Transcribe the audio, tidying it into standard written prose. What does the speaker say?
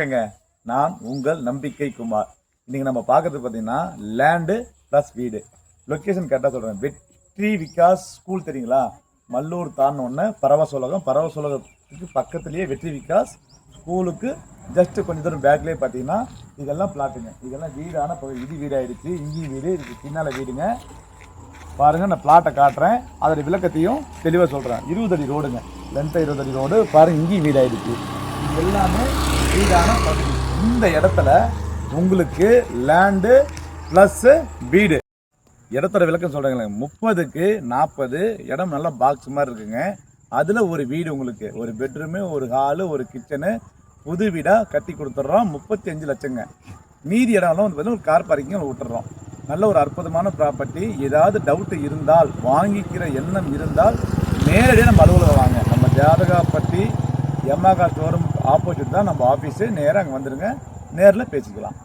வணக்கங்க. நான் உங்கள் நம்பிக்கை குமார். இன்னைக்கு நம்ம பார்க்கறது பார்த்தீங்கன்னா லேண்டு ப்ளஸ் வீடு. லொக்கேஷன் கரெக்டாக சொல்கிறேன். வெற்றி விகாஸ் ஸ்கூல் தெரியுங்களா? மல்லூர் தாண்டோன்னு பரவசோலகம். பரவசோலகத்துக்கு பக்கத்துலேயே வெற்றி விகாஸ் ஸ்கூலுக்கு ஜஸ்ட்டு கொஞ்சம் தூரம் பேக்லேயே பார்த்தீங்கன்னா இதெல்லாம் பிளாட்டுங்க. இதெல்லாம் வீடான பகுதி. இது வீடாகிடுச்சு. இங்கேயும் வீடு இதுக்கு பின்னால் வீடுங்க. பாருங்கள், நான் பிளாட்டை காட்டுறேன். அதோட விளக்கத்தையும் தெளிவாக சொல்கிறேன். 20 அடி ரோடுங்க. லென்த்தாக 20 அடி ரோடு. பாருங்கள், இங்கேயும் வீடாகிடுச்சு. இது எல்லாமே வீடான பகுதி. இந்த இடத்துல உங்களுக்கு லேண்டு ப்ளஸ் வீடு. இடத்தோட விளக்கம் சொல்கிறேங்களே, 30க்கு 40 இடம் நல்லா பாக்ஸ் மாதிரி இருக்குங்க. அதில் ஒரு வீடு உங்களுக்கு, ஒரு பெட்ரூமு, ஒரு ஹாலு, ஒரு கிச்சனு, புது வீடாக கட்டி கொடுத்துட்றோம். 35 லட்சங்க. மீதி இடம்லாம் வந்து பார்த்தீங்கன்னா ஒரு கார் பார்க்கிங் விட்டுறோம். நல்ல ஒரு அற்புதமான ப்ராப்பர்ட்டி. ஏதாவது டவுட்டு இருந்தால், வாங்கிக்கிற எண்ணம் இருந்தால் நேரடியாக நம்ம அலுவலகம் வாங்க. நம்ம ஜாதகாப்பட்டி யமஹா ஷோரூம் ஆப்போசிட் தான் நம்ம ஆஃபீஸு. நேராக அங்கே வந்துடுங்க. நேரில் பேசிக்கலாம்.